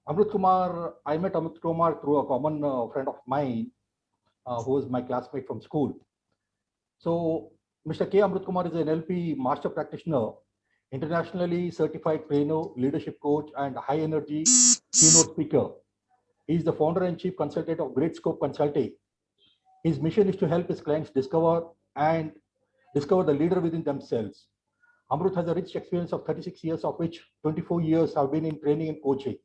Amrut Kumar, I met Amrut Kumar through a common friend of mine who is my classmate from school. So, Mr. K. Amrut Kumar is an NLP master practitioner, internationally certified trainer, leadership coach, and high energy keynote speaker. He is the founder and chief consultant of Great Scope Consulting. His mission is to help his clients and discover the leader within themselves. Amrut has a rich experience of 36 years, of which 24 years have been in training and coaching.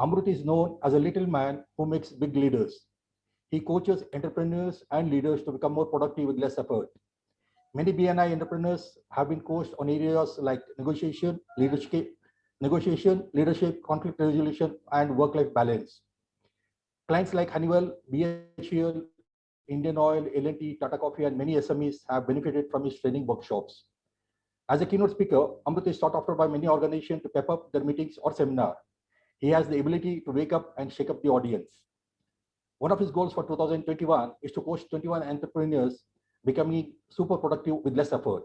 Amrut is known as a little man who makes big leaders. He coaches entrepreneurs and leaders to become more productive with less effort. Many BNI entrepreneurs have been coached on areas like leadership, conflict resolution, and work-life balance. Clients like Honeywell, BHEL, Indian Oil, L&T, Tata Coffee, and many SMEs have benefited from his training workshops. As a keynote speaker, Amrut is sought after by many organizations to pep up their meetings or seminar. He has the ability to wake up and shake up the audience. One of his goals for 2021 is to coach 21 entrepreneurs becoming super productive with less effort.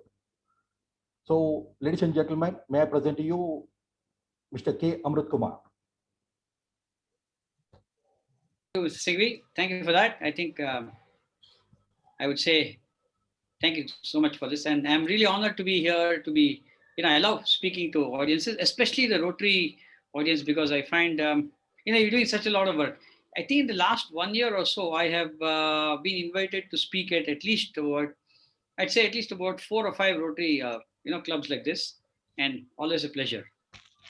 So, ladies and gentlemen, may I present to you Mr. K. Amrut Kumar. Sigvi, thank you for that. I think I would say thank you so much for this, and I'm really honored to be here. I love speaking to audiences, especially the Rotary audience, because I find you're doing such a lot of work. I think in the last 1 year or so, I have been invited to speak at least about, I'd say at least about 4 or 5 Rotary clubs like this, and always a pleasure.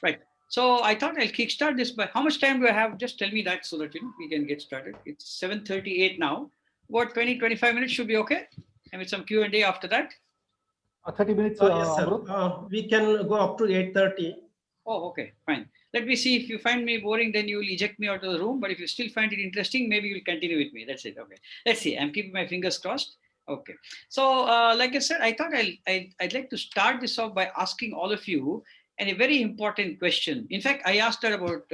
Right. So I thought I'll kickstart this by how much time do I have? Just tell me that so that we can get started. It's 7:38 now. About 20-25 minutes should be okay. And with some Q&A after that. 30 minutes, Yes, sir. Amrut. We can go up to 8:30. Oh, okay, fine. Let me see. If you find me boring, then you will eject me out of the room. But if you still find it interesting, maybe you'll continue with me. That's it. Okay. Let's see. I'm keeping my fingers crossed. Okay. So, like I said, I thought I'd like to start this off by asking all of you a very important question. In fact, I asked her about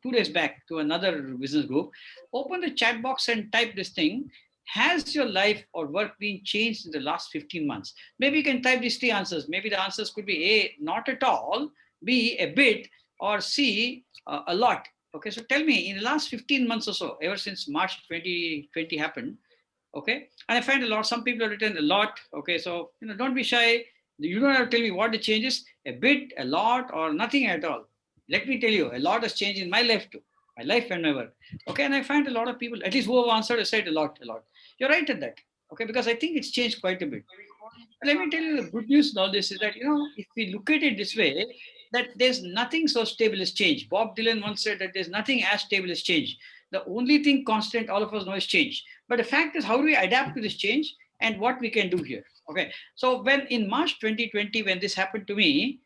2 days back to another business group. Open the chat box and type this thing. Has your life or work been changed in the last 15 months? Maybe you can type these 3 answers. Maybe the answers could be A, not at all, B, a bit, or C, a lot. Okay, so tell me, in the last 15 months or so, ever since March 2020 happened, okay, and I find a lot, some people have written a lot, okay, so, don't be shy. You don't have to tell me what the change is, a bit, a lot, or nothing at all. Let me tell you, a lot has changed in my life too, my life and my work. Okay, and I find a lot of people, at least who have answered, have said a lot, a lot. You're right at that, okay, because I think it's changed quite a bit. Let me tell you the good news in all this is that, if we look at it this way, that there's nothing so stable as change. Bob Dylan once said that there's nothing as stable as change. The only thing constant all of us know is change. But the fact is, how do we adapt to this change and what we can do here? Okay. So when in March 2020, when this happened to me,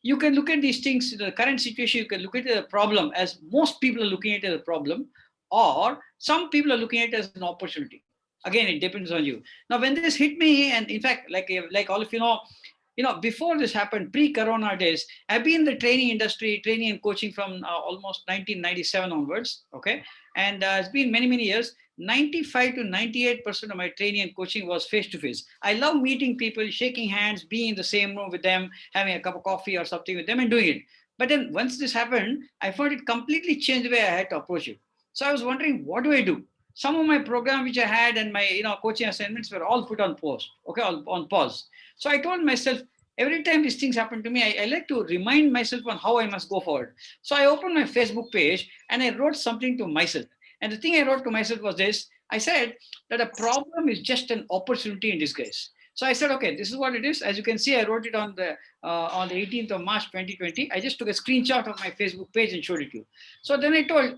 you can look at these things, the current situation, you can look at it as a problem, as most people are looking at it as a problem, or some people are looking at it as an opportunity. Again, it depends on you. Now, when this hit me, and in fact, like all of before this happened, pre-corona days, I've been in the training industry, training and coaching from almost 1997 onwards. Okay, and it's been many, many years. 95 to 98% of my training and coaching was face to face. I love meeting people, shaking hands, being in the same room with them, having a cup of coffee or something with them, and doing it. But then once this happened, I found it completely changed the way I had to approach it. So I was wondering, what do I do? Some of my program which I had and my coaching assignments were all put on pause. Okay, on pause. So I told myself, every time these things happen to me, I like to remind myself on how I must go forward. So I opened my Facebook page and I wrote something to myself. And the thing I wrote to myself was this. I said that a problem is just an opportunity in disguise. So I said, okay, this is what it is. As you can see, I wrote it on the 18th of March 2020. I just took a screenshot of my Facebook page and showed it to you. So then I told,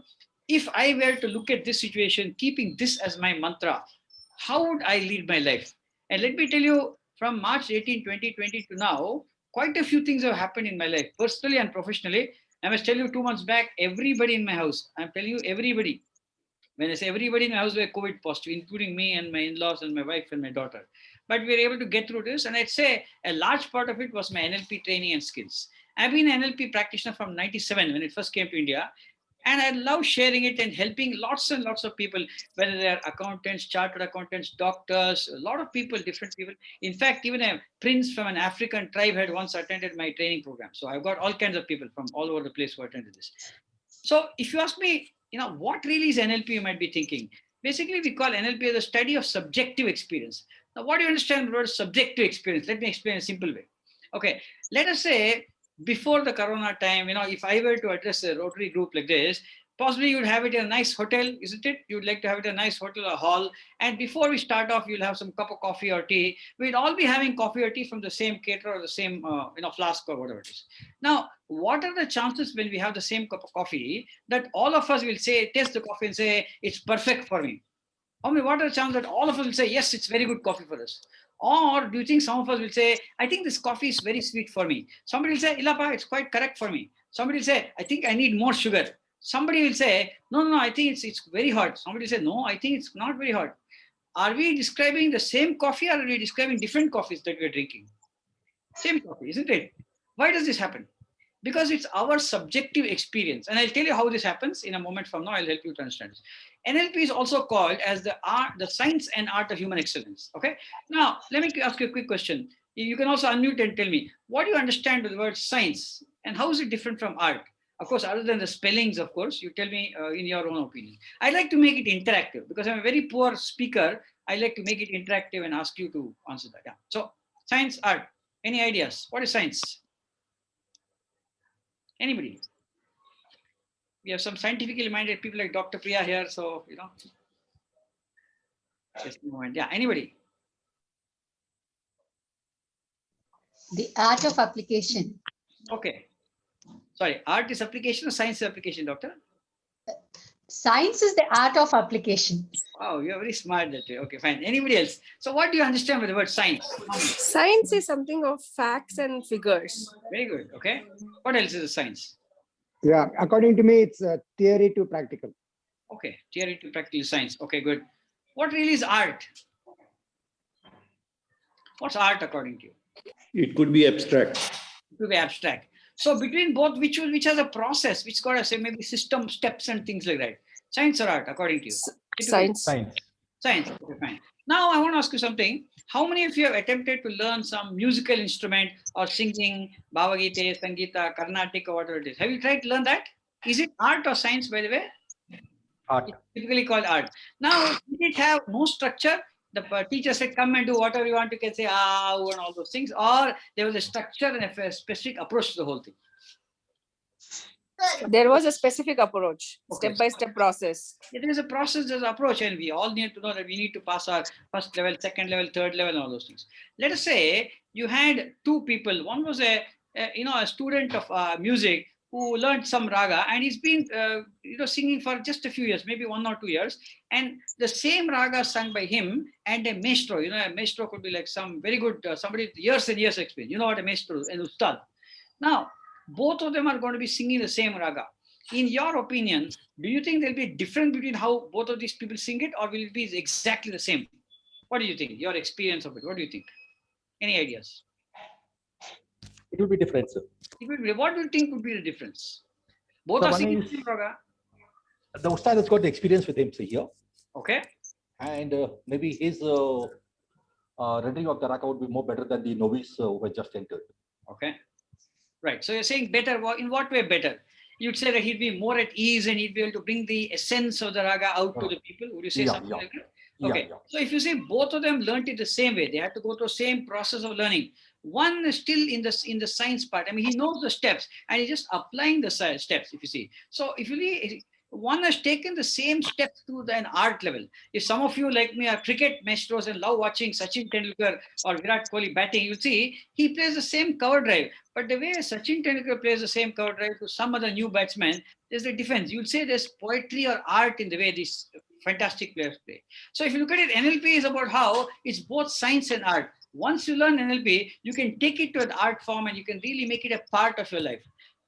if I were to look at this situation, keeping this as my mantra, how would I lead my life? And let me tell you, from March 18, 2020 to now, quite a few things have happened in my life, personally and professionally. I must tell you, 2 months back, everybody in my house, I'm telling you, everybody, when I say everybody in my house were COVID positive, including me and my in-laws and my wife and my daughter. But we were able to get through this. And I'd say a large part of it was my NLP training and skills. I've been an NLP practitioner from 97 when it first came to India. And I love sharing it and helping lots and lots of people, whether they're accountants, chartered accountants, doctors, a lot of people, different people. In fact, even a prince from an African tribe had once attended my training program. So I've got all kinds of people from all over the place who attended this. So if you ask me, what really is NLP, you might be thinking. Basically, we call NLP as a study of subjective experience. Now, what do you understand the word subjective experience? Let me explain in a simple way. Okay, let us say before the Corona time, if I were to address a Rotary group like this, possibly you'd have it in a nice hotel, isn't it? You'd like to have it in a nice hotel or hall. And before we start off, you'll have some cup of coffee or tea. We'd all be having coffee or tea from the same caterer or the same, flask or whatever it is. Now, what are the chances when we have the same cup of coffee that all of us will say, taste the coffee and say, it's perfect for me? I mean, what are the chances that all of us will say, yes, it's very good coffee for us? Or do you think some of us will say, I think this coffee is very sweet for me? Somebody will say, Ilapa, it's quite correct for me. Somebody will say, I think I need more sugar. Somebody will say, no, I think it's very hot. Somebody will say, no, I think it's not very hot. Are we describing the same coffee, or are we describing different coffees that we're drinking? Same coffee, isn't it? Why does this happen? Because it's our subjective experience. And I'll tell you how this happens in a moment from now. I'll help you to understand this. NLP is also called as the science and art of human excellence. Okay. Now, let me ask you a quick question. You can also unmute and tell me, what do you understand with the word science, and how is it different from art? Of course, other than the spellings, of course, you tell me in your own opinion. I'd like to make it interactive because I'm a very poor speaker. I like to make it interactive and ask you to answer that. Yeah. So, science, art. Any ideas? What is science? Anybody? We have some scientifically minded people like Dr. Priya here, so just a moment. Yeah, anybody? The art of application. Okay. Sorry, art is application or science is application, doctor? Science is the art of application. Wow, you're very smart that way. Okay, fine. Anybody else? So what do you understand with the word science? Science is something of facts and figures. Very good. Okay. What else is a science? Yeah, according to me, it's theory to practical. Okay, theory to practical science. Okay, good. What really is art? What's art according to you? It could be abstract. It could be abstract. So between both, which has a process, which got to say maybe system, steps, and things like that. Science or art, according to you? Science. Science. Okay, fine. Now I want to ask you something. How many of you have attempted to learn some musical instrument or singing, Bhavagite, Sangeeta, Carnatic, or whatever it is? Have you tried to learn that? Is it art or science, by the way? Art. It's typically called art. Now, did it have no structure? The teacher said, come and do whatever you want. You can say, and all those things. Or there was a structure and a specific approach to the whole thing. There was a specific approach, Okay. step-by-step process. There is a process, there's an approach, and we all need to know that we need to pass our first level, second level, third level, and all those things. Let us say you had two people. One was a student of music who learned some raga, and he's been singing for just a few years, maybe 1 or 2 years, and the same raga sung by him and a maestro. A maestro could be like some very good somebody with years and years experience. You know what a maestro is, an ustad. Now, both of them are going to be singing the same raga. In your opinion, do you think there'll be a difference between how both of these people sing it, or will it be exactly the same? What do you think? Your experience of it. What do you think? Any ideas? It will be different, sir. What do you think would be the difference? Both So are one singing is- the same raga. The Ustad has got the experience with him, say, here. Okay. And maybe his rendering of the raga would be more better than the novice who has just entered. Okay. Right. So you're saying better. In what way better? You'd say that he'd be more at ease and he'd be able to bring the essence of the raga out to the people. Would you say Yeah, something yeah. like that? Okay. Yeah. So if you say both of them learned it the same way, they had to go through the same process of learning. One is still in the science part. I mean, he knows the steps and he's just applying the steps, if you see. So if you one has taken the same steps to an art level. If some of you like me are cricket maestros and love watching Sachin Tendulkar or Virat Kohli batting, you'll see he plays the same cover drive. But the way Sachin Tendulkar plays the same cover drive to some other new batsman, there's a difference. You'll say there's poetry or art in the way these fantastic players play. So if you look at it, NLP is about how it's both science and art. Once you learn NLP, you can take it to an art form and you can really make it a part of your life.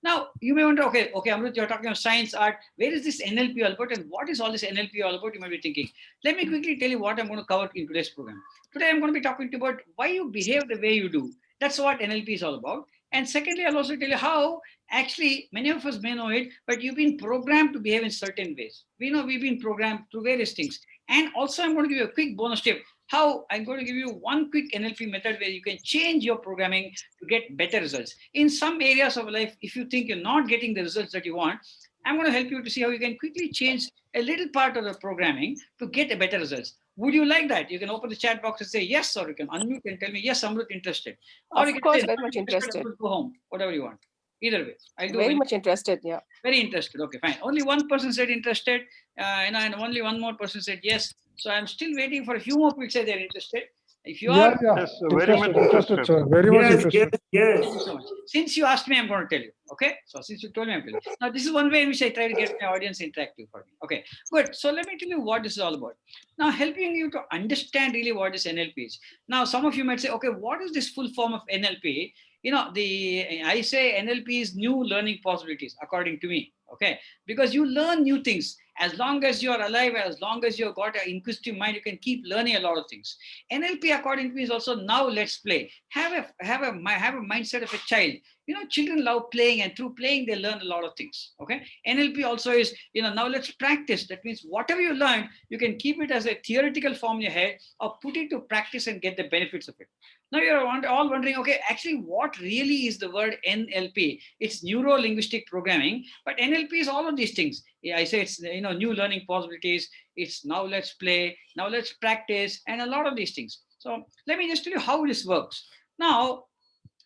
Now, you may wonder, okay, Amrut, you're talking of science, art. Where is this NLP all about? And what is all this NLP all about? You might be thinking. Let me quickly tell you what I'm going to cover in today's program. Today, I'm going to be talking to you about why you behave the way you do. That's what NLP is all about. And secondly, I'll also tell you how actually many of us may know it, but you've been programmed to behave in certain ways. We know we've been programmed through various things. And also, I'm going to give you a quick bonus tip. How I'm going to give you one quick NLP method where you can change your programming to get better results. In some areas of life, if you think you're not getting the results that you want, I'm going to help you to see how you can quickly change a little part of the programming to get a better results. Would you like that? You can open the chat box and say yes, or you can unmute and tell me, yes, Amrut, interested. Or you Of can course, say, very much interested. Amrut, go home, whatever you want. Either way, I'll do Very it. much interested. Yeah. Very interested. Okay, fine. Only one person said interested, and only one more person said yes. So I'm still waiting for a few more people to say they're interested. If you are, Yes, very much interested, sir. Very much interested. thank you so much. Since you asked me, I'm going to tell you. Okay. So since you told me, I'm telling you. Now, this is one way in which I try to get my audience interactive for me. Okay. Good. So let me tell you what this is all about. Now, helping you to understand really what this NLP is. Now, some of you might say, okay, what is this full form of NLP? You know, I say NLP is new learning possibilities, according to me. Okay. Because you learn new things. As long as you are alive, as long as you've got an inquisitive mind, you can keep learning a lot of things. NLP, according to me, is also now let's play. Have a mindset of a child. You know, children love playing, and through playing, they learn a lot of things. Okay. NLP also is, you know, now let's practice. That means whatever you learn, you can keep it as a theoretical form in your head or put it to practice and get the benefits of it. Now you're all wondering, okay, actually, what really is the word NLP? It's neuro-linguistic programming, but NLP is all of these things. Yeah, I say it's, you know, new learning possibilities. It's now let's play, now let's practice, and a lot of these things. So let me just tell you how this works. Now,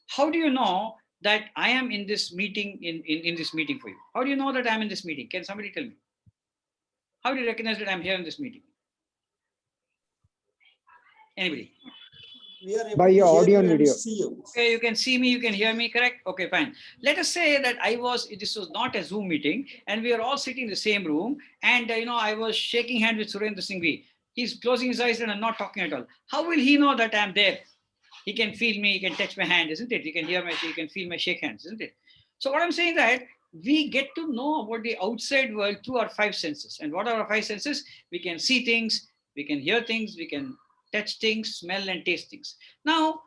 how do you know that I am in this meeting, in this meeting for you? How do you know that I'm in this meeting? Can somebody tell me? How do you recognize that I'm here in this meeting? Anybody? We are able By to your hear audio you and and video. see you. Okay, you can see me, you can hear me, correct? Okay, fine. Let us say that this was not a Zoom meeting, and we are all sitting in the same room, and you know, I was shaking hands with Surendra Singhvi. He's closing his eyes and I'm not talking at all. How will he know that I'm there? He can feel me, he can touch my hand, isn't it? He can hear you can feel my shake hands, isn't it? So what I'm saying that we get to know about the outside world through our five senses. And what are our five senses? We can see things, we can hear things, we can touch things, smell and taste things. Now,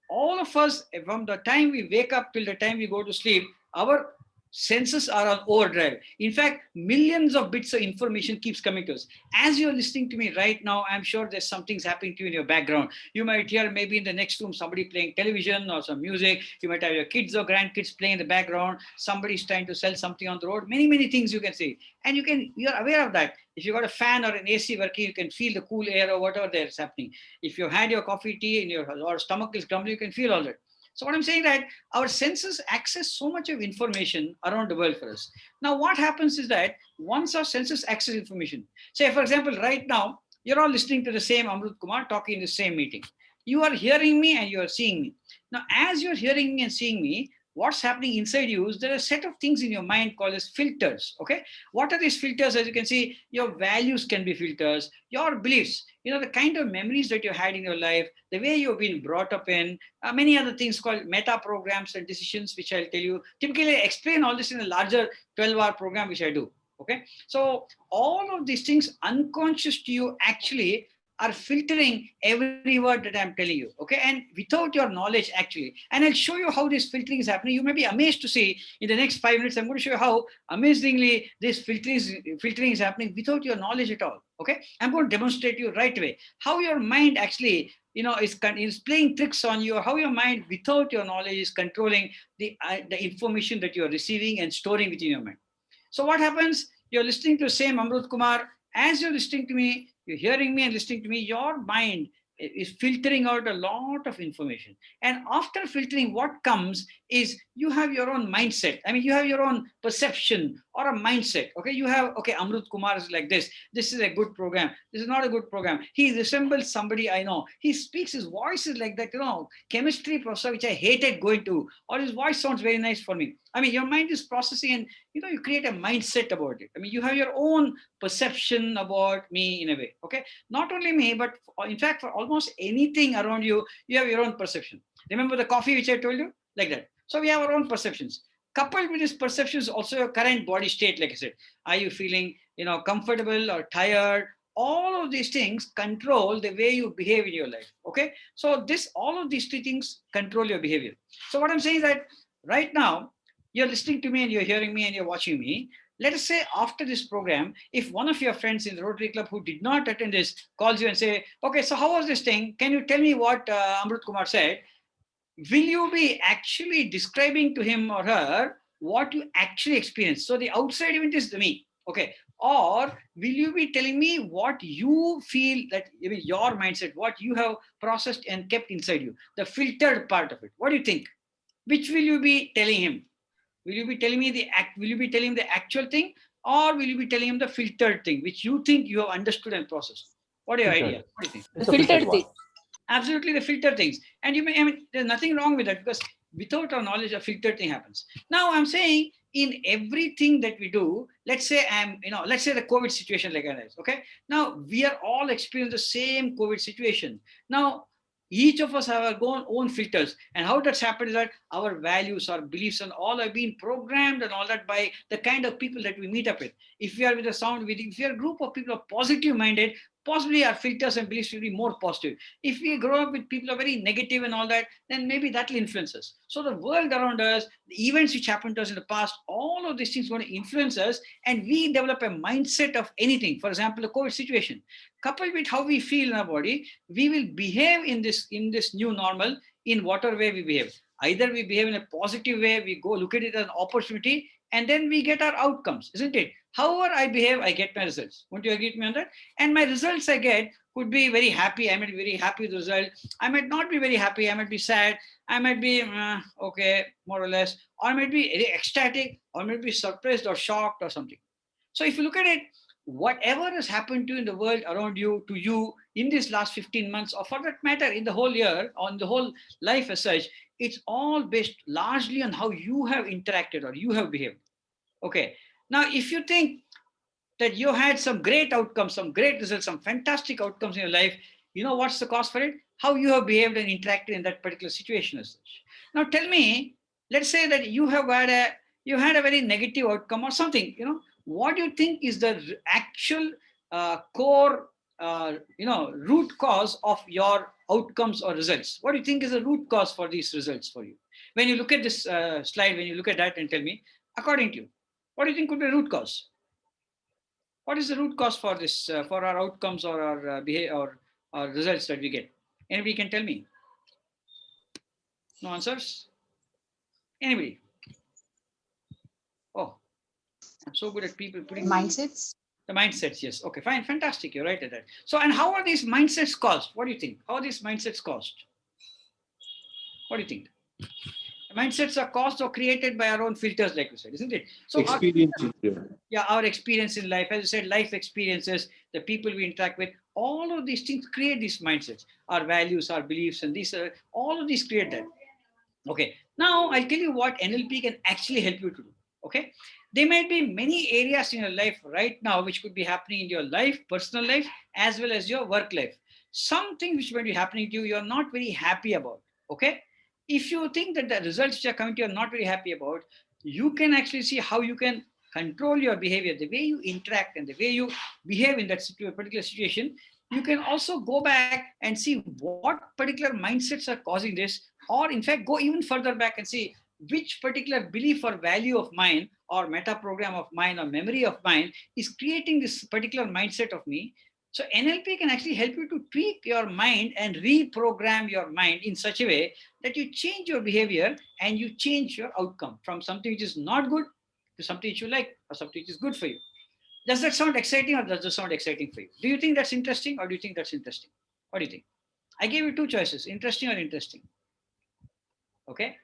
all of us, from the time we wake up till the time we go to sleep, our senses are on overdrive. In fact, millions of bits of information keeps coming to us. As you're listening to me right now, I'm sure there's something's happening to you in your background. You might hear maybe in the next room somebody playing television or some music. You might have your kids or grandkids playing in the background. Somebody's trying to sell something on the road. Many, many things you can see. And you're aware of that. If you've got a fan or an AC working, you can feel the cool air or whatever there is happening. If you've had your coffee, tea, and your stomach is grumbling, you can feel all that. So what I'm saying that our senses access so much of information around the world for us. Now, what happens is that once our senses access information, say, for example, right now, you're all listening to the same Amrut Kumar talking in the same meeting. You are hearing me and you are seeing me. Now, as you're hearing me and seeing me, what's happening inside you is there are a set of things in your mind called as filters. Okay. What are these filters? As you can see, your values can be filters, your beliefs, you know, the kind of memories that you had in your life, the way you've been brought up in, many other things called meta programs and decisions, which I'll tell you. Typically, I explain all this in a larger 12-hour program, which I do. Okay. So all of these things unconscious to you actually are filtering every word that I'm telling you, okay? And without your knowledge, actually, and I'll show you how this filtering is happening. You may be amazed to see in the next 5 minutes, I'm going to show you how amazingly this filtering is happening without your knowledge at all, okay? I'm going to demonstrate you right away how your mind actually, you know, is playing tricks on you, how your mind, without your knowledge, is controlling the information that you're receiving and storing within your mind. So what happens? You're listening to the same Amrut Kumar. As you're listening to me, you're hearing me and listening to me, your mind is filtering out a lot of information. And after filtering, what comes is you have your own mindset. I mean, you have your own perception or a mindset. Okay, you have, okay, Amrut Kumar is like this. This is a good program. This is not a good program. He resembles somebody I know. He speaks, his voice is like that, you know, chemistry professor, which I hated going to, or his voice sounds very nice for me. I mean, your mind is processing and, you know, you create a mindset about it. I mean, you have your own perception about me in a way, okay? Not only me, but in fact, for almost anything around you, you have your own perception. Remember the coffee which I told you? Like that. So we have our own perceptions. Coupled with these perceptions, also your current body state, like I said. Are you feeling, you know, comfortable or tired? All of these things control the way you behave in your life, okay? So all of these three things control your behavior. So what I'm saying is that right now, you're listening to me and you're hearing me and you're watching me. Let us say after this program, if one of your friends in the Rotary Club who did not attend this calls you and say, okay, so how was this thing? Can you tell me what Amrut Kumar said? Will you be actually describing to him or her what you actually experience? So the outside event is the me, okay? Or will you be telling me what you feel, that your mindset, what you have processed and kept inside you, the filtered part of it? What do you think? Which will you be telling him? Will you be telling me the act? Will you be telling him the actual thing, or will you be telling him the filtered thing, which you think you have understood and processed? What are your Filtered. idea? What do you think? It's The a filtered filtered one. thing. Absolutely, the filter things. And you may, I mean, there's nothing wrong with that, because without our knowledge, a filtered thing happens. Now I'm saying, in everything that we do, let's say let's say the COVID situation, like I said, okay? Now we are all experiencing the same COVID situation. Now each of us have our own filters, and how that's happened is that our values, our beliefs, and all are being programmed and all that by the kind of people that we meet up with. If we are with a if we are a group of people who are positive minded, possibly our filters and beliefs will be more positive. If we grow up with people who are very negative and all that, then maybe that will influence us. So the world around us, the events which happened to us in the past, all of these things are going to influence us, and we develop a mindset of anything. For example, the COVID situation, coupled with how we feel in our body, we will behave in this new normal in whatever way we behave. Either we behave in a positive way, we go look at it as an opportunity, and then we get our outcomes, isn't it? However I behave, I get my results. Won't you agree with me on that? And my results I get could be very happy. I might be very happy with the result. I might not be very happy. I might be sad. I might be okay, more or less. Or I might be very ecstatic, or I might be surprised or shocked or something. So if you look at it, whatever has happened to you in the world around you, to you in these last 15 months, or for that matter, in the whole year, on the whole life as such, it's all based largely on how you have interacted or you have behaved. Okay. Now, if you think that you had some great outcomes, some great results, some fantastic outcomes in your life, you know what's the cause for it? How you have behaved and interacted in that particular situation as such. Now tell me, let's say that you had a very negative outcome or something, what do you think is the actual core root cause of your outcomes or results? What do you think is the root cause for these results for you? When you look at this slide, when you look at that, and tell me, according to you, what do you think could be the root cause? What is the root cause for this, for our outcomes or our behavior or our results that we get? Anybody can tell me? No answers? Anybody? Oh, I'm so good at people putting Mindsets. the mindsets. Yes. Okay, fine. Fantastic. You're right at that. So, and how are these mindsets caused? What do you think? How are these mindsets caused? What do you think? Mindsets are caused or created by our own filters, like you said, isn't it? So Experiences. our experience in life, as I said, life experiences, the people we interact with, all of these things create these mindsets, our values, our beliefs, and these all of these create that. Okay, now I'll tell you what NLP can actually help you to do. Okay, there might be many areas in your life right now which could be happening in your life, personal life, as well as your work life. Something which might be happening to you, you're not very happy about. Okay, if you think that the results which are coming to you are not very happy about, you can actually see how you can control your behavior, the way you interact and the way you behave in that particular situation. You can also go back and see what particular mindsets are causing this, or in fact go even further back and see which particular belief or value of mine or meta program of mine or memory of mine is creating this particular mindset of me. So NLP can actually help you to tweak your mind and reprogram your mind in such a way that you change your behavior and you change your outcome from something which is not good to something which you like or something which is good for you. Does that sound exciting, or does that sound exciting for you? Do you think that's interesting, or do you think that's interesting? What do you think? I gave you two choices, interesting or interesting. Okay.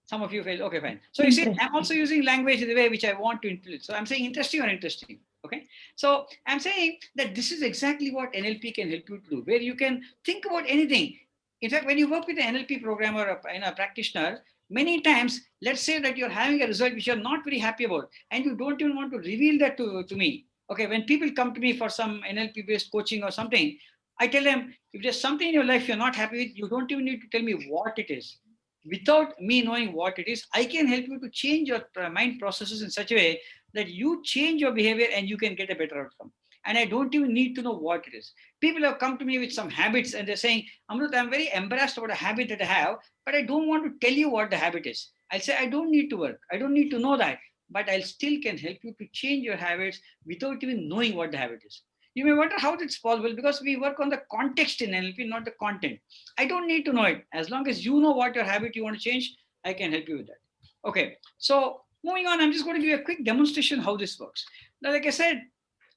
Some of you feel, okay, fine. So you see, I'm also using language in the way which I want to influence. So I'm saying interesting or interesting. Okay. So I'm saying that this is exactly what NLP can help you to do, where you can think about anything. In fact, when you work with an NLP programmer or a practitioner, many times, let's say that you're having a result which you're not very happy about, and you don't even want to reveal that to me. Okay. When people come to me for some NLP based coaching or something, I tell them, if there's something in your life you're not happy with, you don't even need to tell me what it is. Without me knowing what it is, I can help you to change your mind processes in such a way that you change your behavior and you can get a better outcome. And I don't even need to know what it is. People have come to me with some habits and they're saying, Amrut, I'm very embarrassed about a habit that I have, but I don't want to tell you what the habit is. I'll say, I don't need to work. I don't need to know that, but I'll still can help you to change your habits without even knowing what the habit is. You may wonder how that's possible, because we work on the context in NLP, not the content. I don't need to know it. As long as you know what your habit you want to change, I can help you with that. Okay. So Moving on, I'm just going to give you a quick demonstration how this works. Now, like I said,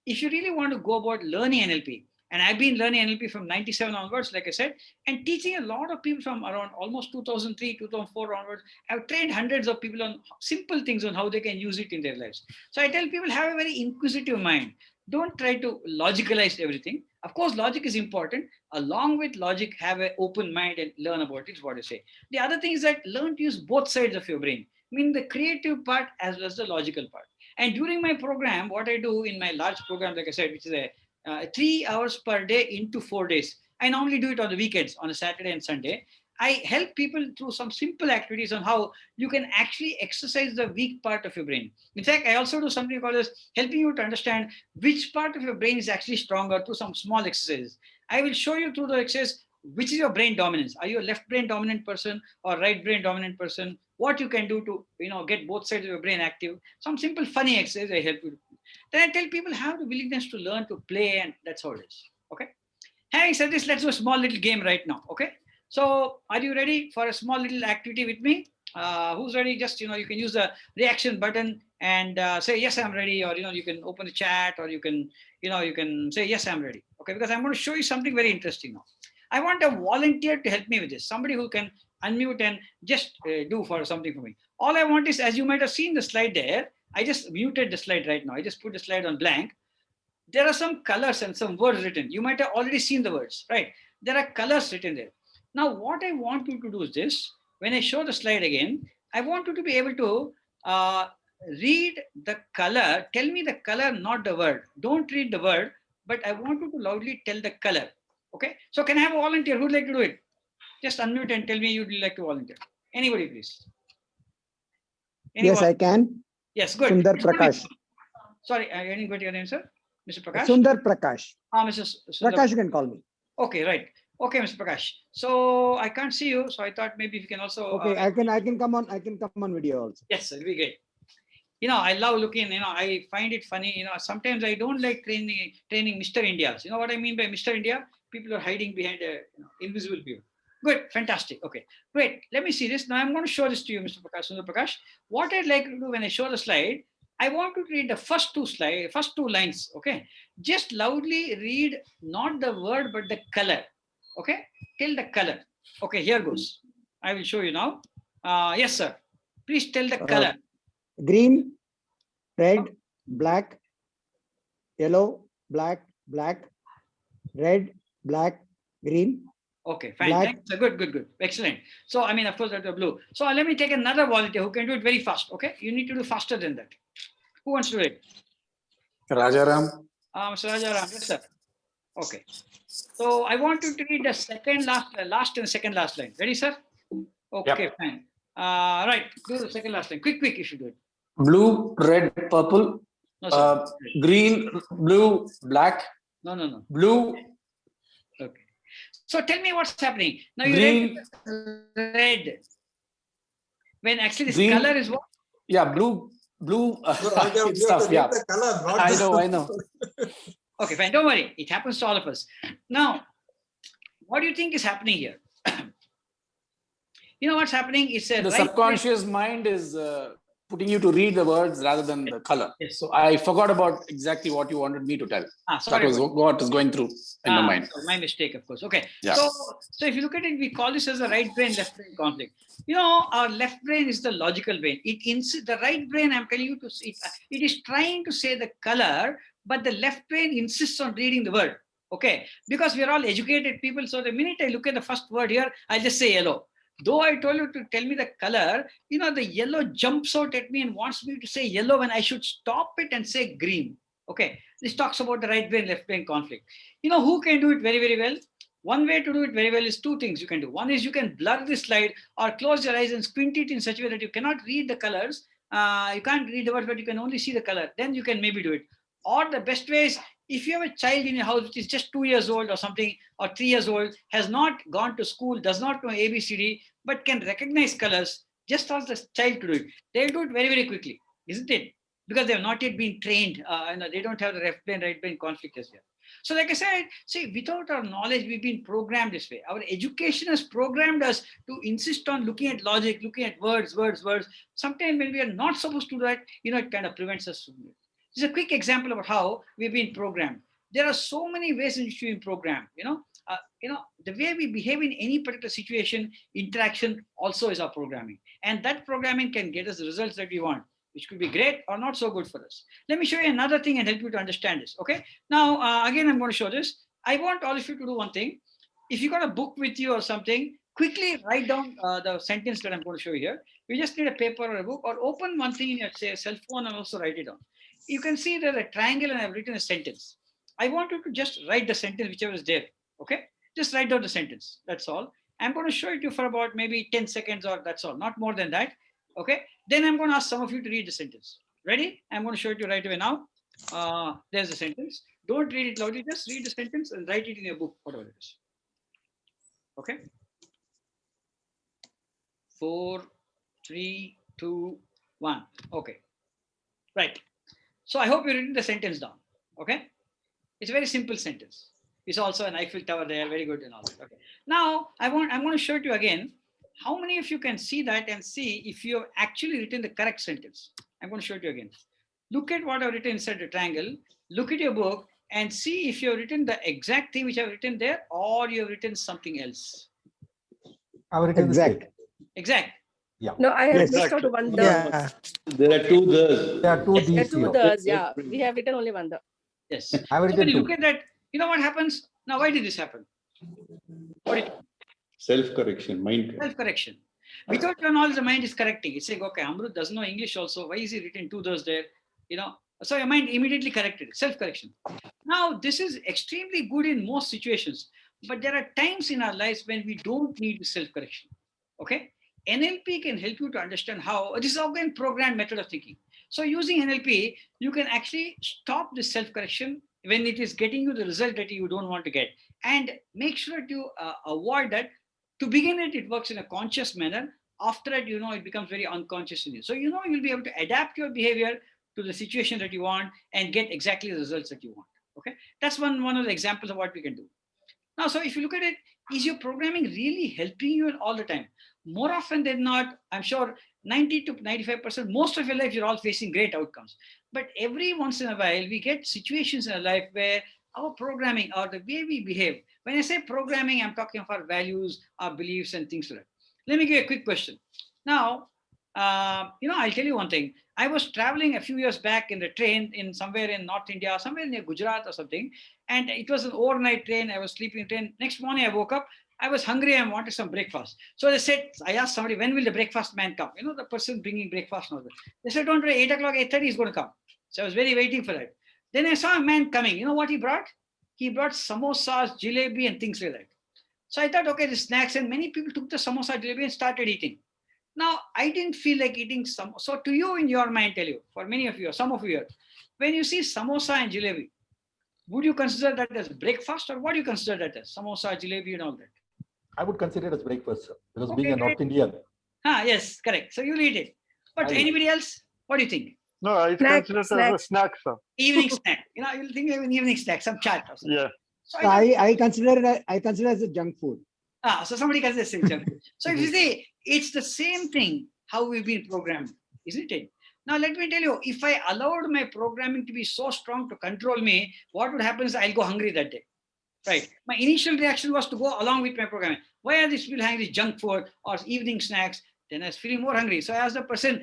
if you really want to go about learning NLP, and I've been learning NLP from 97 onwards, like I said, and teaching a lot of people from around almost 2003, 2004 onwards. I've trained hundreds of people on simple things on how they can use it in their lives. So I tell people, have a very inquisitive mind. Don't try to logicalize everything. Of course, logic is important. Along with logic, have an open mind and learn about it, is what I say. The other thing is that learn to use both sides of your brain. I mean, the creative part as well as the logical part. And during my program, what I do in my large program, like I said, which is a 3 hours per day into 4 days. I normally do it on the weekends, on a Saturday and Sunday. I help people through some simple activities on how you can actually exercise the weak part of your brain. In fact, I also do something called as helping you to understand which part of your brain is actually stronger through some small exercises. I will show you through the exercise which is your brain dominance. Are you a left brain dominant person or right brain dominant person? What you can do to get both sides of your brain active. Some simple funny exercise I help you to. Then I tell people have the willingness to learn to play, and that's how it is. Okay. Having said this, let's do a small little game right now. Okay. So are you ready for a small little activity with me? Who's ready? Just you can use the reaction button and say yes, I'm ready, or you can open the chat, or you can say yes, I'm ready. Okay, because I'm going to show you something very interesting now. I want a volunteer to help me with this. Somebody who can unmute and just do for something for me. All I want is, as you might have seen the slide there, I just muted the slide right now. I just put the slide on blank. There are some colors and some words written. You might have already seen the words, right? There are colors written there. Now, what I want you to do is this. When I show the slide again, I want you to be able to read the color. Tell me the color, not the word. Don't read the word, but I want you to loudly tell the color. Okay? So can I have a volunteer? Who'd like to do it? Just unmute and tell me you'd like to volunteer. Anybody, please. Yes, I can. Yes, good. Sundar Prakash. Sorry, I didn't get your name, sir. Mr. Prakash? Sundar Prakash. Mr. Sundar. Prakash, you can call me. Okay, right. Okay, Mr. Prakash. So I can't see you, so I thought maybe if you can also. Okay, I can come on. I can come on video also. Yes, it'll be great. I love looking. I find it funny. Sometimes I don't like training Mr. Indias. You know what I mean by Mr. India? People are hiding behind invisible people. Good, fantastic. Okay, great. Let me see this. Now I'm going to show this to you, Mr. Prakash, Sundar Prakash. What I'd like to do when I show the slide, I want you to read the first two lines. Okay, just loudly read not the word but the color. Okay, tell the color. Okay, here goes. I will show you now. Yes, sir. Please tell the color. Green, red, black, yellow, black, red, black, green. Okay, fine. Black. Thanks. Good. Excellent. So, of course, that's the blue. So, let me take another volunteer who can do it very fast. Okay, you need to do faster than that. Who wants to do it? Rajaram. Mr. Rajaram, yes, sir. Okay. So, I want you to read the last and second last line. Ready, sir? Okay, Yep. fine. Right, do the second last line. Quick, you should do it. Blue, red, purple. No, sir. Green, blue, black. No. Blue. Okay. So tell me what's happening. Now you Green. read red. When actually this Green. color is what? Yeah, blue. Stuff. Yeah. I know. Okay, fine. Don't worry. It happens to all of us. Now, what do you think is happening here? You know what's happening? It's The subconscious mind is putting you to read the words rather than the color. Yes. So I forgot about exactly what you wanted me to tell. Sorry. That was what was going through in my mind. My mistake, of course. Okay. Yeah. So if you look at it, we call this as a right brain, left brain conflict. Our left brain is the logical brain. The right brain, I'm telling you, it is trying to say the color, but the left brain insists on reading the word. Okay. Because we are all educated people. So the minute I look at the first word here, I'll just say yellow. Though I told you to tell me the color, the yellow jumps out at me and wants me to say yellow when I should stop it and say green. Okay, this talks about the right brain, left brain conflict. Who can do it very, very well? One way to do it very well is two things you can do. One is you can blur the slide or close your eyes and squint it in such a way that you cannot read the colors. You can't read the words, but you can only see the color. Then you can maybe do it. Or the best way is, if you have a child in your house which is just 2 years old or something, or 3 years old, has not gone to school, does not know ABCD, but can recognize colors, just ask the child to do it. They'll do it very, very quickly, isn't it? Because they have not yet been trained. They don't have the left brain, right brain conflict as yet. So like I said, see, without our knowledge, we've been programmed this way. Our education has programmed us to insist on looking at logic, looking at words. Sometimes when we are not supposed to do that, it kind of prevents us from it. This is a quick example of how we've been programmed. There are so many ways in which we've been programmed, the way we behave in any particular situation, interaction also is our programming. And that programming can get us the results that we want, which could be great or not so good for us. Let me show you another thing and help you to understand this, okay? Now, again, I'm going to show this. I want all of you to do one thing. If you got a book with you or something, quickly write down the sentence that I'm going to show you here. You just need a paper or a book, or open one thing in your cell phone and also write it down. You can see there's a triangle and I've written a sentence. I want you to just write the sentence, whichever is there, okay? Just write down the sentence, that's all. I'm going to show it to you for about maybe 10 seconds or that's all, not more than that, okay? Then I'm going to ask some of you to read the sentence. Ready? I'm going to show it to you right away now. There's the sentence. Don't read it loudly, just read the sentence and write it in your book, whatever it is. Okay? 4, 3, 2, 1. Okay. Right. So I hope you're reading the sentence down. Okay? It's a very simple sentence. It's also an Eiffel Tower there, very good and all that. Okay. Now I'm going to show it to you again. How many of you can see that and see if you have actually written the correct sentence? I'm going to show it to you again. Look at what I've written inside the triangle. Look at your book and see if you've written the exact thing which I've written there or you've written something else. I've written Exact. Exact. Yeah. No, I have Yes. missed out one the. Yeah. There are two thus. There are two Yes, there are D's two here. the's, yeah. We have written only one the. Yes. I've So when written you look two. at that, you know what happens? Now, why did this happen? Self-correction, mind. Self-correction. Without your knowledge, the mind is correcting. It's like, okay, Amrut doesn't know English also. Why is he written two the's there? So your mind immediately corrected it. Self-correction. Now, this is extremely good in most situations, but there are times in our lives when we don't need self-correction. Okay? NLP can help you to understand how, this is again programmed method of thinking. So using NLP, you can actually stop the self-correction when it is getting you the result that you don't want to get. And make sure that you avoid that. To begin it works in a conscious manner. After that, it becomes very unconscious in you. So, you'll be able to adapt your behavior to the situation that you want and get exactly the results that you want. Okay. That's one of the examples of what we can do. Now, so if you look at it, is your programming really helping you all the time? More often than not, I'm sure 90 to 95%, most of your life, you're all facing great outcomes. But every once in a while, we get situations in our life where our programming or the way we behave, when I say programming, I'm talking of our values, our beliefs and things like that. Let me give you a quick question. Now, I'll tell you one thing. I was traveling a few years back in the train in somewhere in North India, somewhere near Gujarat or something. And it was an overnight train. I was sleeping in the train. Next morning, I woke up. I was hungry and wanted some breakfast. So I asked somebody, when will the breakfast man come? The person bringing breakfast. They said, don't worry, 8 o'clock, 8:30 he's going to come. So I was waiting for that. Then I saw a man coming. You know what he brought? He brought samosas, jalebi and things like that. So I thought, okay, the snacks, and many people took the samosa, jalebi and started eating. Now, I didn't feel like eating some. So to you, in your mind, tell you, for many of you, some of you, when you see samosa and jalebi, would you consider that as breakfast or what do you consider that as? Samosa, jalebi and all that? I would consider it as breakfast, sir, because Okay, being a North Indian. Yes, correct. So you'll eat it. But anybody else? What do you think? No, it's considered as a snack, sir. Evening snack. You'll think of an evening snack, some chat or something. Yeah. So I consider it as a junk food. So somebody considers it junk food. So if you see, it's the same thing how we've been programmed, isn't it? Now let me tell you, if I allowed my programming to be so strong to control me, what would happen is I'll go hungry that day. Right. My initial reaction was to go along with my programming. Why are these people having this junk food or evening snacks? Then I was feeling more hungry. So I asked the person,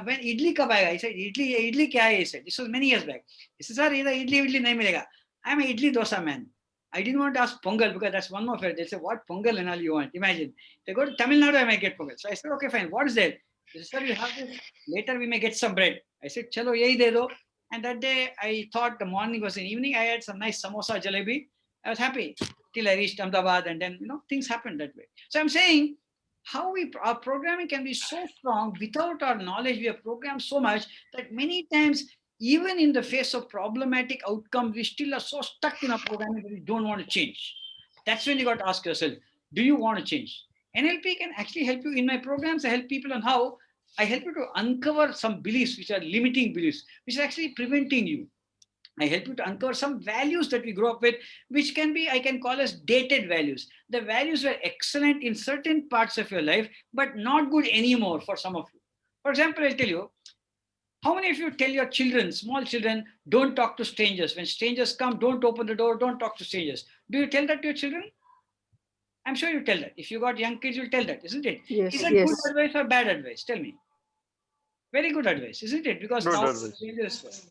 when idli kab aayega? He said, idli kya hai? He said, this was many years back. He said, sir, idli nahi milega. I'm an idli dosa man. I didn't want to ask pongal because that's one more fair. They said, what pongal and all you want? Imagine. They go to Tamil Nadu, I might get pongal. So I said, okay, fine. What is that? They said, sir, you have this. Later we may get some bread. I said, chalo, yehi de do. And that day I thought the morning was an evening. I had some nice samosa jalebi. I was happy till I reached Ahmedabad, and then things happened that way. So I'm saying how our programming can be so strong without our knowledge. We are programmed so much that many times, even in the face of problematic outcomes, we still are so stuck in our programming that we don't want to change. That's when you got to ask yourself, do you want to change? NLP can actually help you. In my programs, I help people on how I help you to uncover some beliefs which are limiting beliefs, which are actually preventing you. I help you to uncover some values that we grow up with, which can be, I can call as dated values. The values were excellent in certain parts of your life, but not good anymore for some of you. For example, I'll tell you, how many of you tell your children, small children, don't talk to strangers? When strangers come, don't open the door, don't talk to strangers. Do you tell that to your children? I'm sure you tell that. If you got young kids, you'll tell that, isn't it? Yes. Is that good advice or bad advice? Tell me. Very good advice, isn't it? Because Good now advice. strangers.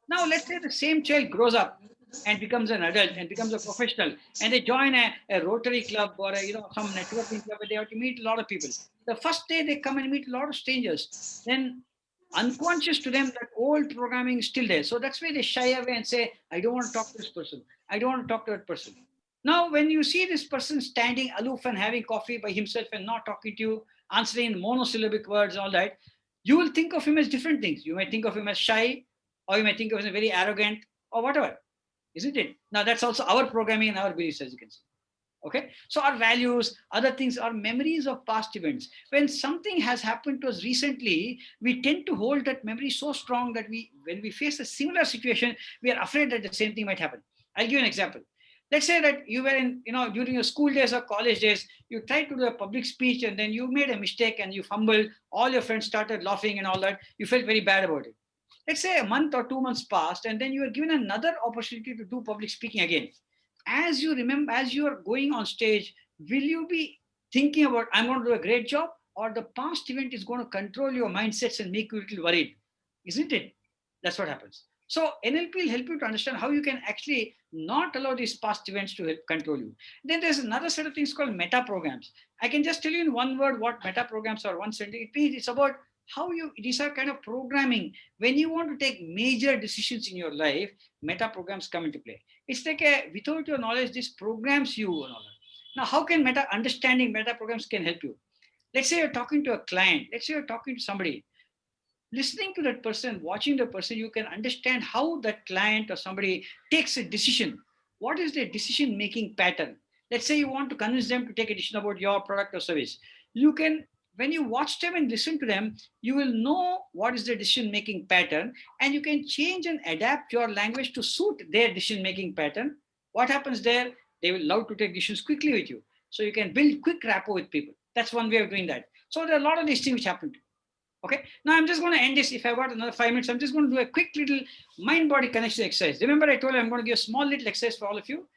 Now let's say the same child grows up and becomes an adult and becomes a professional, and they join a Rotary club or a, some networking club where they have to meet a lot of people. The first day they come and meet a lot of strangers, then unconscious to them that old programming is still there. So that's why they shy away and say, I don't want to talk to this person. I don't want to talk to that person. Now, when you see this person standing aloof and having coffee by himself and not talking to you, answering in monosyllabic words, all that, you will think of him as different things. You might think of him as shy, or you might think of him as very arrogant, or whatever, isn't it? Now, that's also our programming and our beliefs, as you can see. Okay, so our values, other things are memories of past events. When something has happened to us recently, we tend to hold that memory so strong that when we face a similar situation, we are afraid that the same thing might happen. I'll give you an example. Let's say that you were in, during your school days or college days, you tried to do a public speech and then you made a mistake and you fumbled, all your friends started laughing and all that. You felt very bad about it. Let's say a month or 2 months passed and then you were given another opportunity to do public speaking again. As you remember, as you are going on stage, will you be thinking about, I'm going to do a great job, or the past event is going to control your mindsets and make you a little worried? Isn't it? That's what happens. So NLP will help you to understand how you can actually not allow these past events to help control you. Then there's another set of things called meta programs. I can just tell you in one word what meta programs are. One sentence. It means it's about how these are kind of programming. When you want to take major decisions in your life, meta programs come into play. It's like without your knowledge, this programs you and all that. Now, how can understanding meta programs can help you? Let's say you're talking to a client. Let's say you're talking to somebody. Listening to that person, watching the person, you can understand how that client or somebody takes a decision. What is their decision-making pattern? Let's say you want to convince them to take a decision about your product or service. You can, when you watch them and listen to them, you will know what is their decision-making pattern, and you can change and adapt your language to suit their decision-making pattern. What happens there? They will love to take decisions quickly with you. So you can build quick rapport with people. That's one way of doing that. So there are a lot of these things which happen. Okay, now I'm just going to end this. If I've got another 5 minutes, I'm just going to do a quick little mind-body connection exercise. Remember, I told you I'm going to give a small little exercise for all of you.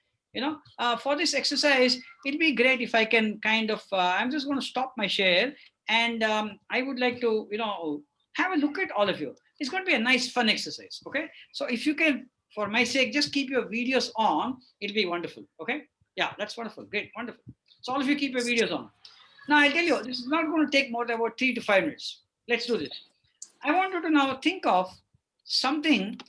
For this exercise, it'd be great if I can kind of, I'm just going to stop my share, and I would like to, have a look at all of you. It's going to be a nice, fun exercise. Okay, so if you can, for my sake, just keep your videos on, it'll be wonderful. Okay, yeah, that's wonderful, great, wonderful. So all of you keep your videos on. Now I'll tell you, this is not going to take more than about 3 to 5 minutes. Let's do this. I want you to now think of something,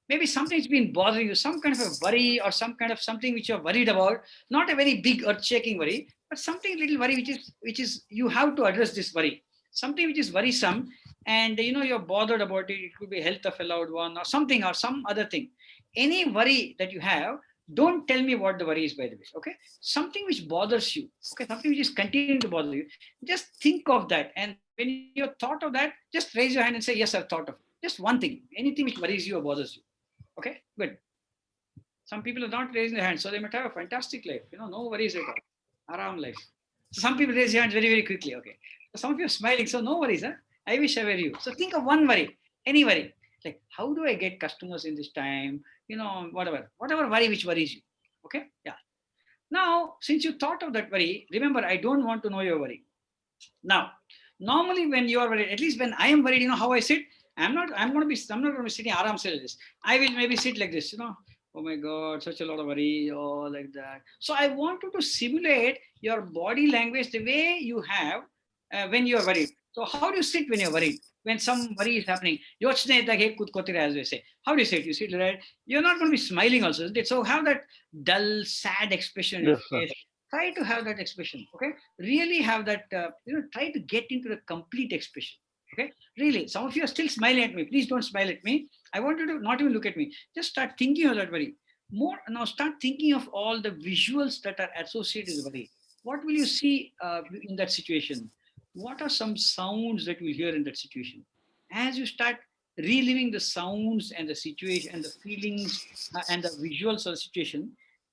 maybe something's been bothering you, some kind of a worry or some kind of something which you're worried about, not a very big earth-shaking worry, but something little worry which is you have to address this worry. Something which is worrisome and you're bothered about it. It could be health of a loved one or something or some other thing. Any worry that you have, don't tell me what the worry is, by the way, okay? Something which bothers you, okay? Something which is continuing to bother you. Just think of that. And when you're thought of that, just raise your hand and say, yes, I've thought of it. Just one thing, anything which worries you or bothers you. Okay, good. Some people are not raising their hands, so they might have a fantastic life. No worries at all. Aram life. So some people raise their hands very, very quickly. Okay. So some of you are smiling, so no worries. Huh? I wish I were you. So think of one worry, any worry. Like, how do I get customers in this time? Whatever worry which worries you. Okay, yeah. Now, since you thought of that worry, remember, I don't want to know your worry. Now, normally when you are worried, at least when I am worried, how I sit, I'm not going to be sitting aram like this. I will maybe sit like this, oh my God, such a lot of worry, oh, like that. So I want you to simulate your body language the way you have when you are worried. So how do you sit when you're worried? When some worry is happening, yochne take kutkotir, as we say. How do you sit? You sit right. You're not going to be smiling also, isn't it? So have that dull, sad expression in your face. Try to have that expression. Okay, really have that. Try to get into the complete expression. Okay, really. Some of you are still smiling at me. Please don't smile at me. I want you to not even look at me. Just start thinking of that worry. More now. Start thinking of all the visuals that are associated with worry. What will you see in that situation? What are some sounds that you will hear in that situation? As you start reliving the sounds and the situation and the feelings and the visuals of the situation,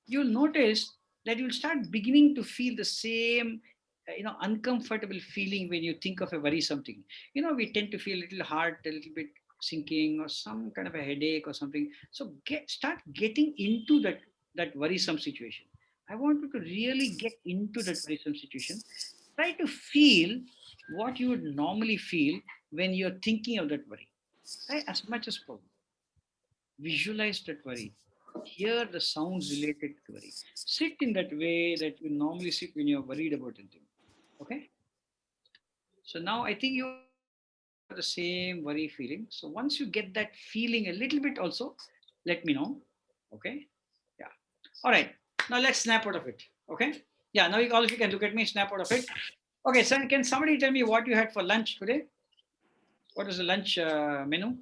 you'll notice that you'll start beginning to feel the same uncomfortable feeling when you think of a worry something. We tend to feel a little heart a little bit sinking or some kind of a headache or something. So start getting into that worrisome situation. I want you to really get into that worrisome situation. Try to feel what you would normally feel when you're thinking of that worry. Try as much as possible. Visualize that worry. Hear the sounds related to worry. Sit in that way that you normally sit when you're worried about anything. Okay? So now I think you have the same worry feeling. So once you get that feeling a little bit also, let me know. Okay? Yeah. All right. Now let's snap out of it. Okay? Yeah, now all of you can look at me, snap out of it. Okay, so can somebody tell me what you had for lunch today? What was the lunch menu?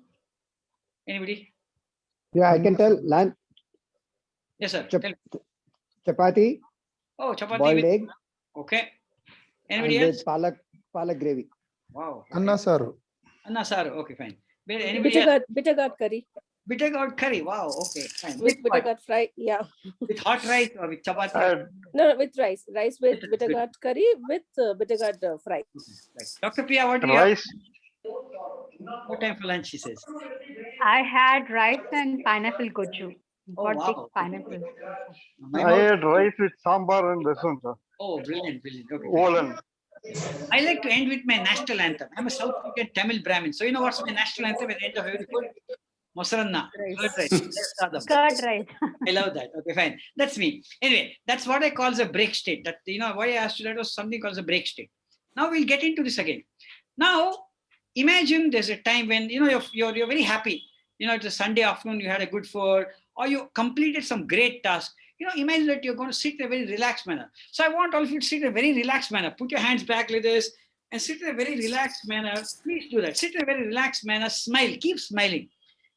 Anybody? Yeah, I can tell. Lunch, Yes, sir. Chap- Tell me. chapati, Oh, chapati boiled with egg, okay. and Anybody else? with palak gravy. Wow. Okay. Anna sir. Anna saru. Okay, fine. Anybody else? Bitter gourd curry Bitter gourd curry. Wow. Okay, fine. with bitter what? gourd fry. Yeah. With hot rice or with chapati? No, with rice. Rice with With- bitter with- gourd curry with bitter gourd fry. Right. Dr. Priya, what do you have? Rice. What time for lunch? She says. I had rice and pineapple gochu. Oh, Got big wow. pineapple. My I mouth- had rice with sambar and rasam, sir. Oh, brilliant, brilliant. Okay. fine. Olan. I like to end with my national anthem. I'm a South Indian Tamil Brahmin. So you know what's my national anthem at the end of every food? Mosaranna. Curd rice. Sadam. Curd rice. I love that. Okay, fine. That's me. Anyway, that's what I call the break state. That why I asked you that was something called the break state. Now we'll get into this again. Now, imagine there's a time when you're very happy. It's a Sunday afternoon, you had a good food, or you completed some great task. Imagine that you're going to sit in a very relaxed manner. So I want all of you to sit in a very relaxed manner. Put your hands back like this and sit in a very relaxed manner. Please do that. Sit in a very relaxed manner. Smile. Keep smiling.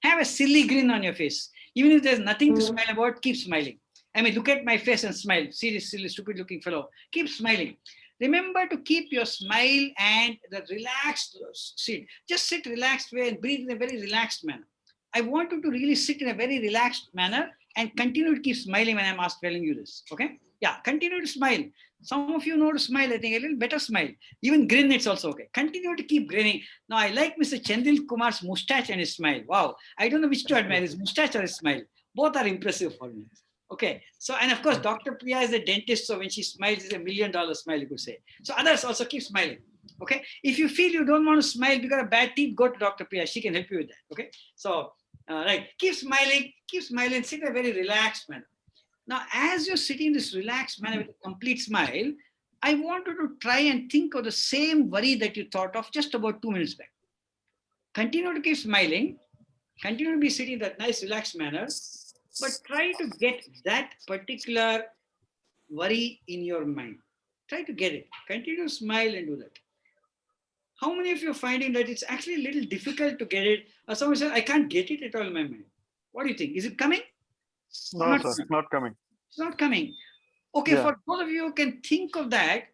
Have a silly grin on your face. Even if there's nothing to smile about, keep smiling. I mean, look at my face and smile. See this silly, stupid looking fellow. Keep smiling. Remember to keep your smile and the relaxed sit. Just sit relaxed way and breathe in a very relaxed manner. I want you to really sit in a very relaxed manner and continue to keep smiling when I'm telling you this. Okay? Yeah, continue to smile. Some of you know to smile, I think a little better smile. Even grin, it's also okay. Continue to keep grinning. Now, I like Mr. Chandil Kumar's mustache and his smile. Wow. I don't know which to admire, his mustache or his smile. Both are impressive for me. Okay. So, and of course, Dr. Priya is a dentist. So when she smiles, it's $1 million smile, you could say. So others also keep smiling. Okay. If you feel you don't want to smile because of bad teeth, go to Dr. Priya. She can help you with that. Okay. So, right. Keep smiling, sit in a very relaxed manner. Now, as you're sitting in this relaxed manner with a complete smile, I want you to try and think of the same worry that you thought of just about 2 minutes back. Continue to keep smiling, continue to be sitting in that nice relaxed manner, but try to get that particular worry in your mind. Try to get it. Continue to smile and do that. How many of you are finding that it's actually a little difficult to get it? Or someone says, I can't get it at all in my mind. What do you think? Is it coming? No, sir, not coming. It's not coming. Okay, Yeah. for those of you who can think of that,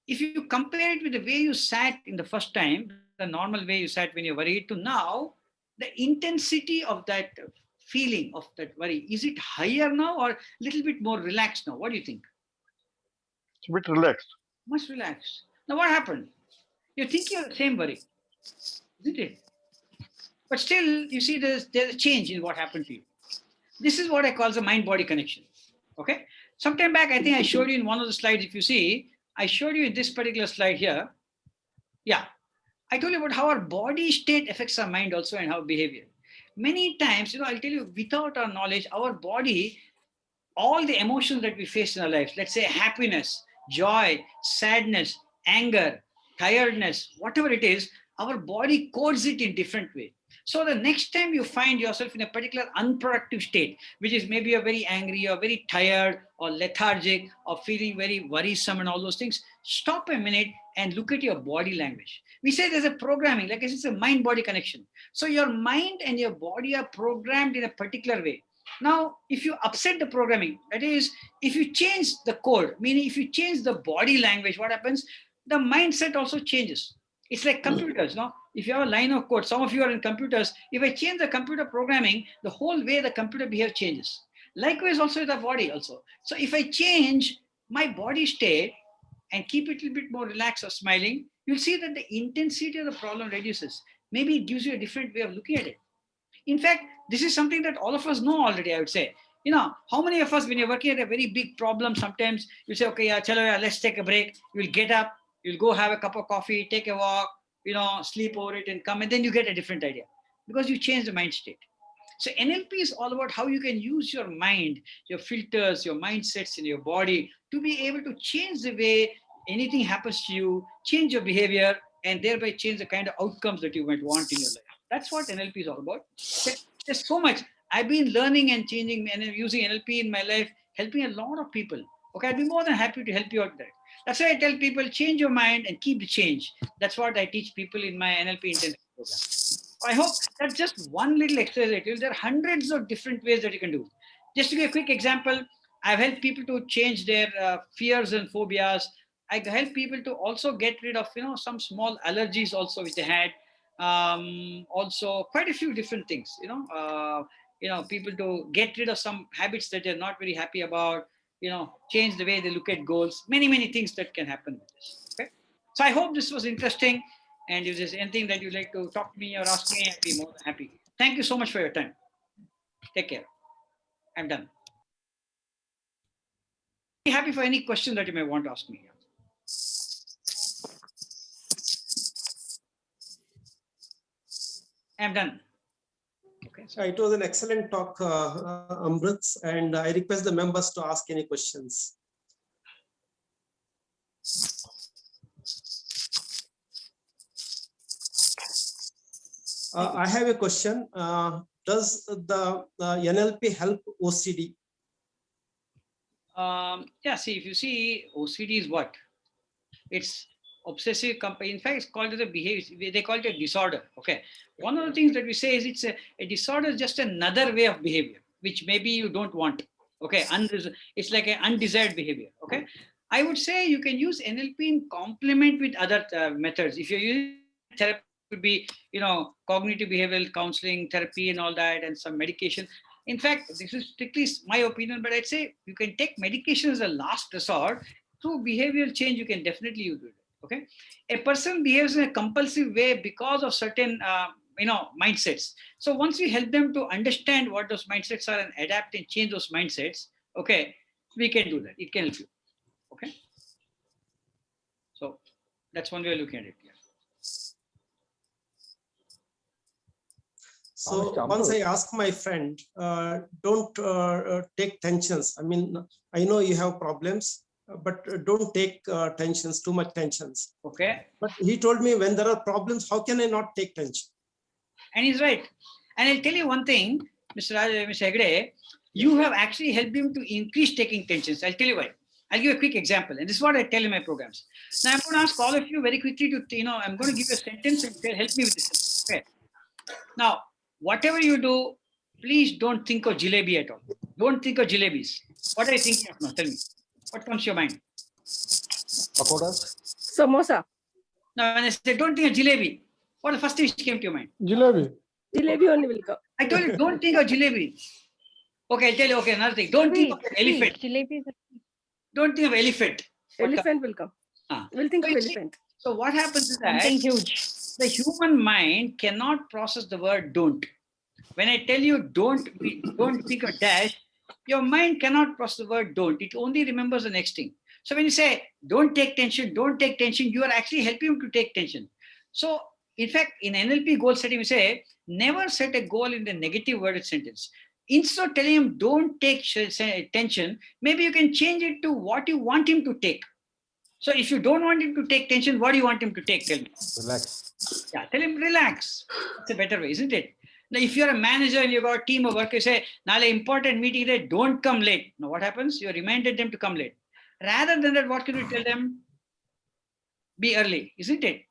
if you compare it with the way you sat in the first time, the normal way you sat when you're worried, to now, the intensity of that feeling of that worry, is it higher now or a little bit more relaxed now? What do you think? It's a bit relaxed. Much relaxed. Now what happened? You're thinking of the same worry, isn't it? But still, you see, there's a change in what happened to you. This is what I call the mind-body connection. Okay. Sometime back, I think I showed you in one of the slides. If you see, I showed you in this particular slide here. Yeah. I told you about how our body state affects our mind also and how behavior. Many times, I'll tell you, without our knowledge, our body, all the emotions that we face in our lives, let's say happiness, joy, sadness, anger, tiredness, whatever it is, our body codes it in different way. So the next time you find yourself in a particular unproductive state, which is maybe you're very angry or very tired or lethargic or feeling very worrisome and all those things, stop a minute and look at your body language. We say there's a programming, like I said, it's a mind-body connection. So your mind and your body are programmed in a particular way. Now, if you upset the programming, that is, if you change the code, meaning if you change the body language, what happens? The mindset also changes. It's like computers, no? If you have a line of code, some of you are in computers, if I change the computer programming, the whole way the computer behavior changes. Likewise also with the body also. So if I change my body state and keep it a little bit more relaxed or smiling, you'll see that the intensity of the problem reduces. Maybe it gives you a different way of looking at it. In fact, this is something that all of us know already, I would say. You know, how many of us, when you're working at a very big problem, sometimes you say, okay, yeah, chalo, yeah, let's take a break. You'll get up, you'll go have a cup of coffee, take a walk, you know, sleep over it and come, and then you get a different idea because you change the mind state. So NLP is all about how you can use your mind, your filters, your mindsets in your body to be able to change the way anything happens to you, change your behavior, and thereby change the kind of outcomes that you might want in your life. That's what NLP is all about. There's so much. I've been learning and changing and using NLP in my life, helping a lot of people. Okay, I'd be more than happy to help you out there. That's why I tell people, change your mind and keep the change. That's what I teach people in my NLP intensive program. I hope that's just one little exercise. There are hundreds of different ways that you can do. Just to give a quick example, I've helped people to change their fears and phobias. I help people to also get rid of, you know, some small allergies also which they had. Also, quite a few different things. People to get rid of some habits that they're not very happy about. You know, change the way they look at goals. Many things that can happen with this. Okay, so I hope this was interesting. And if there's anything that you'd like to talk to me or ask me, I'd be more than happy. Thank you so much for your time. Take care. I'm done. Be happy for any question that you may want to ask me. I'm done. Okay. So it was an excellent talk, Amrut, and I request the members to ask any questions. I have a question. Does the NLP help OCD? Yeah, see, if you see, OCD is what? It's obsessive compulsive. In fact, it's called as a behavior. They call it a disorder. Okay. One of the things that we say is it's a disorder is just another way of behavior, which maybe you don't want. Okay. It's like an undesired behavior. Okay. I would say you can use NLP in complement with other methods. If you're using therapy, it would be, you know, cognitive behavioral counseling, therapy and all that, and some medication. In fact, this is strictly my opinion, but I'd say you can take medication as a last resort. Through behavioral change, you can definitely use it. Okay, a person behaves in a compulsive way because of certain mindsets. So once we help them to understand what those mindsets are and adapt and change those mindsets, okay, we can do that. It can help you. Okay, so that's one way of looking at it. Yeah. So once I asked my friend, don't take tensions. I mean, I know you have problems, but don't take tensions, too much tensions. Okay. But he told me, when there are problems, how can I not take tension? And he's right. And I'll tell you one thing, Mr. Hegde, you have actually helped him to increase taking tensions. I'll tell you why. I'll give a quick example. And this is what I tell in my programs. Now I'm going to ask all of you very quickly to, I'm going to give you a sentence and help me with this. Okay. Now, whatever you do, please don't think of jalebi at all. Don't think of jalebis. What are you thinking of now? Tell me. What comes to your mind? Pakodas? Samosa. Now, when I say don't think of jalebi, what the first thing which came to your mind? Jalebi. Jalebi only will come. I told you, don't think of jalebi. Okay, I'll tell you, okay, another thing. Don't think of elephant. Jalebi. Don't think of elephant. Elephant will come. We'll think of elephant. So what happens is that Something huge. the human mind cannot process the word don't. When I tell you don't think of dash, your mind cannot process the word don't. It only remembers the next thing. So when you say don't take tension, you are actually helping him to take tension. So in fact, in NLP goal setting, we say never set a goal in the negative worded sentence. Instead of telling him don't take tension, maybe you can change it to what you want him to take. So if you don't want him to take tension, what do you want him to take? Tell me. Relax. Yeah, tell him relax. It's a better way, isn't it? Now, if you're a manager and you've got a team of workers, say, now important meeting today, don't come late. Now, what happens? You reminded them to come late. Rather than that, what can you tell them? Be early, isn't it?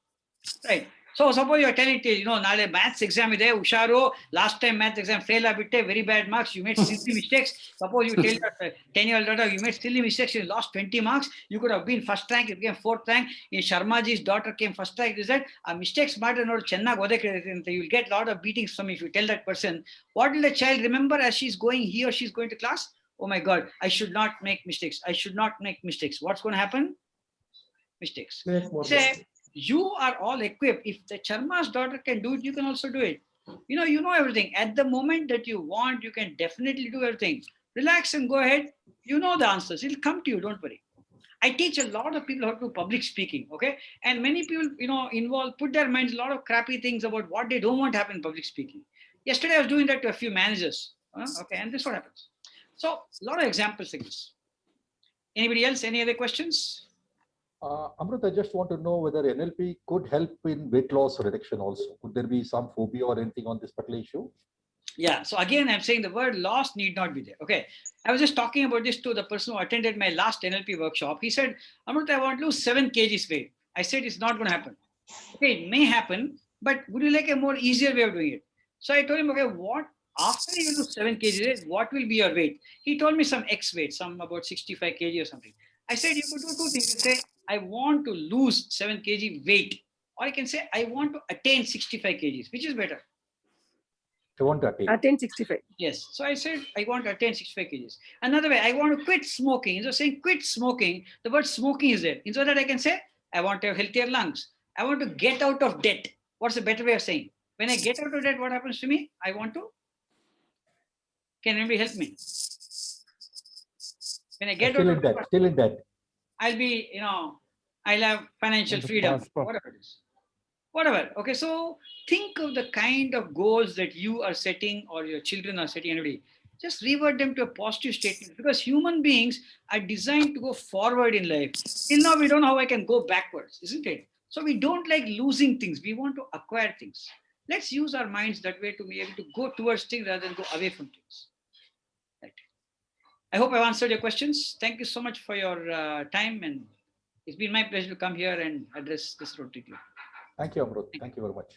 Right. So suppose you are telling it, nale maths exam ide, Usharo, last time maths exam fail abitte, very bad marks, you made silly mistakes. Suppose you tell your 10-year-old daughter, you made silly mistakes, you lost 20 marks, you could have been first rank, you became fourth rank. In Sharmaji's daughter came first rank. Is that a mistakes matter? No, you will get a lot of beatings from if you tell that person. What will the child remember as she's going, he or she's going to class? Oh my God, I should not make mistakes. I should not make mistakes. What's going to happen? Mistakes. Make more Say, mistakes. you are all equipped. If the Charma's daughter can do it, you can also do it. You know everything. At the moment that you want, you can definitely do everything. Relax and go ahead. You know the answers. It'll come to you. Don't worry. I teach a lot of people how to do public speaking. Okay. And many people, put their minds a lot of crappy things about what they don't want to happen in public speaking. Yesterday, I was doing that to a few managers. Okay. And this is what happens. So, a lot of examples like this. Anybody else? Any other questions? Amrut, I just want to know whether NLP could help in weight loss reduction also. Could there be some phobia or anything on this particular issue? Yeah. So again, I'm saying the word loss need not be there. Okay. I was just talking about this to the person who attended my last NLP workshop. He said, Amrut, I want to lose 7 kgs weight. I said, it's not going to happen. Okay, it may happen, but would you like a more easier way of doing it? So I told him, okay, after you lose 7 kgs, what will be your weight? He told me some X weight, some about 65 kg or something. I said, you could do 2 things. You say, I want to lose 7 kg weight. Or I can say, I want to attain 65 kgs. Which is better? I want to attain. Attain 65. Yes. So I said, I want to attain 65 kgs. Another way, I want to quit smoking. Instead of saying quit smoking, the word smoking is there. Instead of that, I can say, I want to have healthier lungs. I want to get out of debt. What's a better way of saying? When I get out of debt, what happens to me? I want to. Can anybody help me? When I get out of debt, still in debt. I'll be, I'll have financial freedom, whatever it is. Whatever. Okay, so think of the kind of goals that you are setting or your children are setting. Anybody, just revert them to a positive statement, because human beings are designed to go forward in life. Till now, we don't know how I can go backwards, isn't it? So we don't like losing things. We want to acquire things. Let's use our minds that way to be able to go towards things rather than go away from things. Right. I hope I've answered your questions. Thank you so much for your time, and it's been my pleasure to come here and address this rotary. Thank you, Amrut. Thank you very much.